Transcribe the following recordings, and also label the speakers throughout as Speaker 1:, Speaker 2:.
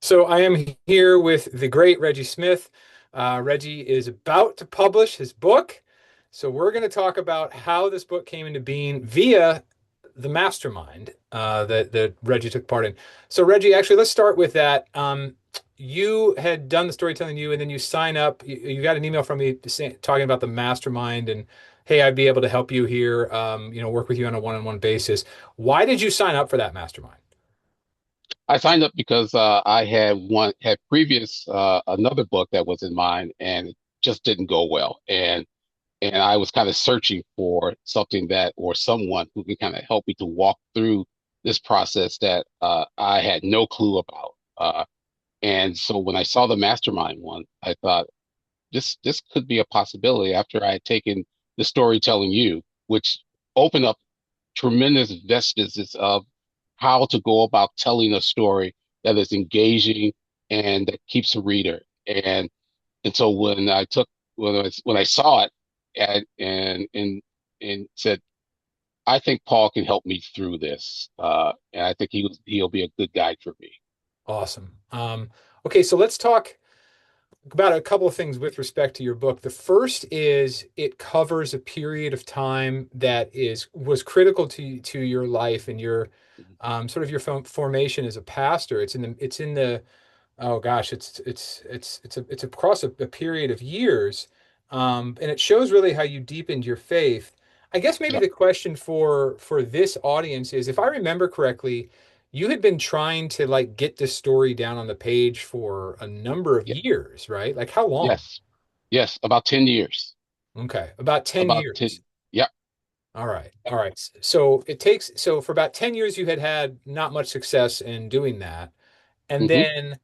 Speaker 1: So I am here with the great Reggie Smith. Reggie is about to publish his book. So we're going to talk about how this book came into being via the mastermind that Reggie took part in. So Reggie, actually, let's start with that. You had done the storytelling and then you sign up. You got an email from me talking about the mastermind and hey, I'd be able to help you here. Work with you on a one-on-one basis. Why did you sign up for that mastermind?
Speaker 2: I signed up because I had previous another book that was in mind and it just didn't go well. And I was kind of searching for something that or someone who can kind of help me to walk through this process that I had no clue about. And so when I saw the mastermind one, I thought this could be a possibility after I had taken the storytelling you, which opened up tremendous vestiges of how to go about telling a story that is engaging and that keeps a reader. And so when I saw it and said, I think Paul can help me through this, and I think he'll be a good guide for me.
Speaker 1: Awesome. Okay, so let's talk about a couple of things with respect to your book. The first is it covers a period of time that was critical to your life and your sort of your formation as a pastor. It's in the oh gosh, it's across a period of years, and it shows really how you deepened your faith. I guess maybe
Speaker 2: Yep,
Speaker 1: the question for this audience is, if I remember correctly, you had been trying to like get this story down on the page for a number of
Speaker 2: yep,
Speaker 1: years, right? Like how long?
Speaker 2: yes, yes, about 10 years.
Speaker 1: Okay, about 10
Speaker 2: About
Speaker 1: years.
Speaker 2: 10. Yep.
Speaker 1: All right. All right. So for about 10 years you had not much success in doing that. And
Speaker 2: Hmm.
Speaker 1: then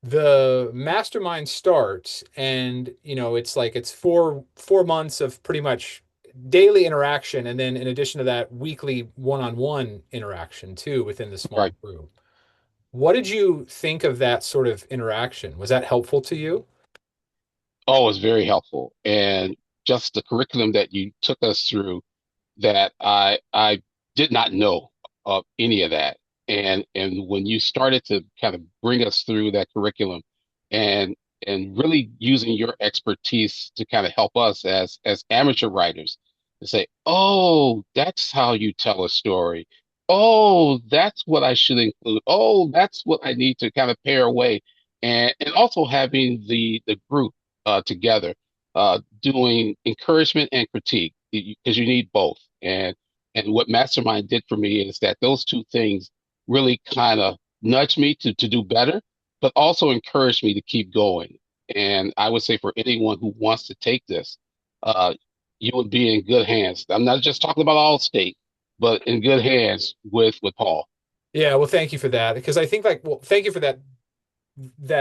Speaker 1: the mastermind starts and it's 4 months of pretty much daily interaction and then in addition to that weekly one-on-one interaction too within the small
Speaker 2: Right.
Speaker 1: group. What did you think of that sort of interaction? Was that helpful to you?
Speaker 2: Oh, it's very helpful. And just the curriculum that you took us through that I did not know of any of that. And when you started to kind of bring us through that curriculum and and really using your expertise to kind of help us as amateur writers to say, oh, that's how you tell a story. Oh, that's what I should include. Oh, that's what I need to kind of pare away. And also having the group together doing encouragement and critique because you need both. And what Mastermind did for me is that those two things really kind of nudged me to do better, but also encouraged me to keep going. And I would say for anyone who wants to take this, uh, you would be in good hands. I'm not just talking about Allstate, but in good hands with Paul.
Speaker 1: Yeah, well, thank you for that because I think thank you for that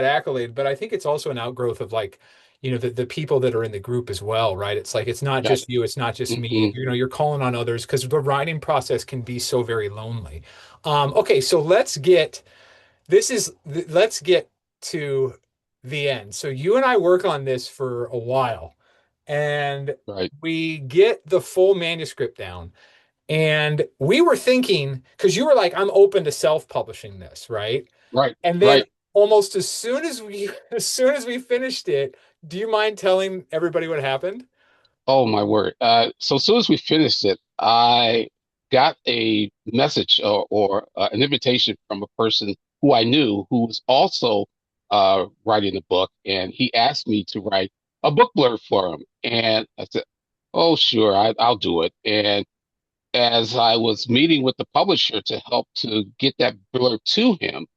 Speaker 1: accolade, but I think it's also an outgrowth of the people that are in the group as well, right? It's like it's not
Speaker 2: Right.
Speaker 1: just you, it's not just me.
Speaker 2: Hmm.
Speaker 1: You're calling on others because the writing process can be so very lonely. Okay, so let's get to the end. So you and I work on this for a while, and
Speaker 2: Right.
Speaker 1: we get the full manuscript down. And we were thinking, because you were like, I'm open to self-publishing this, right?
Speaker 2: Right.
Speaker 1: And then
Speaker 2: Right.
Speaker 1: almost as soon as we as soon as we finished it, do you mind telling everybody what happened?
Speaker 2: Oh my word. So as soon as we finished it, I got a message or an invitation from a person who I knew who was also writing a book, and he asked me to write a book blurb for him. And I said, "Oh, sure, I'll do it." And as I was meeting with the publisher to help to get that blurb to him,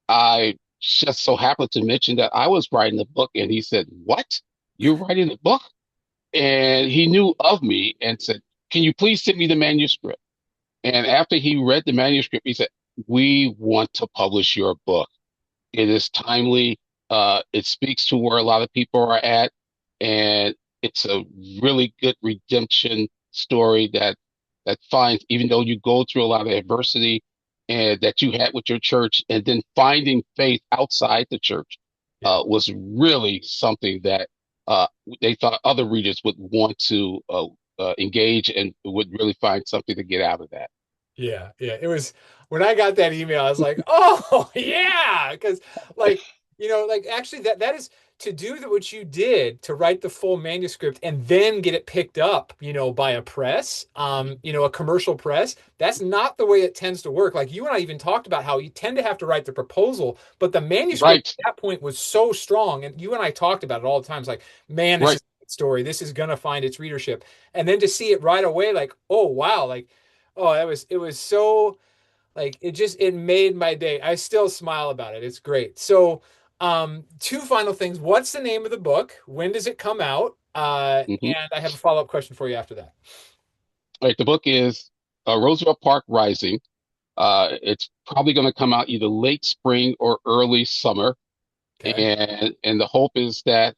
Speaker 2: I just so happened to mention that I was writing a book, and he said, "What? You're writing a book?" And he knew of me and said, "Can you please send me the manuscript?" And after he read the manuscript, he said, "We want to publish your book. It is timely. It speaks to where a lot of people are at, and it's a really good redemption story that finds, even though you go through a lot of adversity and that you had with your church, and then finding faith outside the church
Speaker 1: Yeah.
Speaker 2: was really something that uh, they thought other readers would want to engage and would really find something to get out of that."
Speaker 1: Yeah, yeah. It was when I got that email, I was like, "Oh, yeah," because like, like actually that is to do what you did to write the full manuscript and then get it picked up, by a press, a commercial press. That's not the way it tends to work. Like you and I even talked about how you tend to have to write the proposal, but the manuscript
Speaker 2: Right,
Speaker 1: at that point was so strong, and you and I talked about it all the time. It's like, man, this
Speaker 2: right.
Speaker 1: is a good story. This is gonna find its readership, and then to see it right away, like, oh wow, like oh, it was so like it made my day. I still smile about it. It's great. So, two final things. What's the name of the book? When does it come out?
Speaker 2: Hmm.
Speaker 1: And I have a follow-up question for you after that.
Speaker 2: All right, the book is Roosevelt Park Rising. It's probably going to come out either late spring or early summer,
Speaker 1: Okay.
Speaker 2: and the hope is that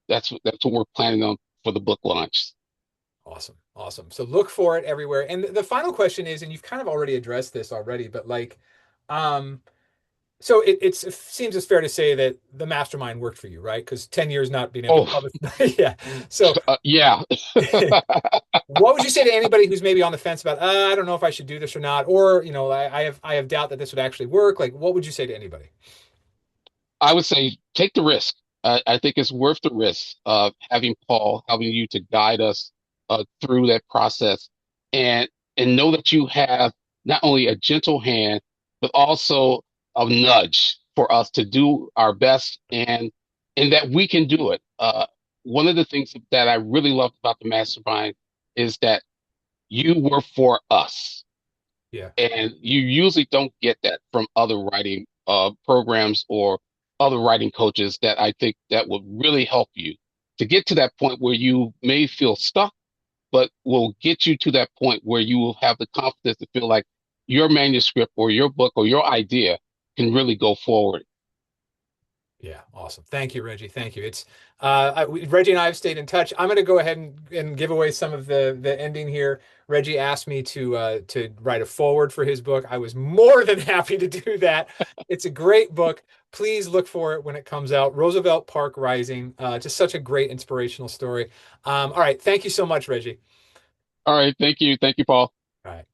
Speaker 2: that's what we're planning on for the book launch.
Speaker 1: Awesome. Awesome. So look for it everywhere. And the final question is, and you've kind of already addressed this already, but like, um, so it seems it's fair to say that the mastermind worked for you, right? Because 10 years not being able to
Speaker 2: Oh,
Speaker 1: publish. Yeah. So
Speaker 2: yeah.
Speaker 1: what would you say to anybody who's maybe on the fence about, I don't know if I should do this or not, or I have doubt that this would actually work. Like, what would you say to anybody?
Speaker 2: I would say take the risk. I think it's worth the risk of having Paul helping you to guide us through that process, and know that you have not only a gentle hand but also a nudge for us to do our best, and that we can do it. One of the things that I really loved about the mastermind is that you were for us.
Speaker 1: Yeah.
Speaker 2: And you usually don't get that from other writing programs or other writing coaches that I think that would really help you to get to that point where you may feel stuck, but will get you to that point where you will have the confidence to feel like your manuscript or your book or your idea can really go forward.
Speaker 1: Yeah, awesome. Thank you, Reggie. Thank you. Reggie and I have stayed in touch. I'm going to go ahead and give away some of the ending here. Reggie asked me to write a foreword for his book. I was more than happy to do that. It's a great book. Please look for it when it comes out. Roosevelt Park Rising. Just such a great inspirational story. All right. Thank you so much, Reggie.
Speaker 2: All right. Thank you. Thank you, Paul.
Speaker 1: All right.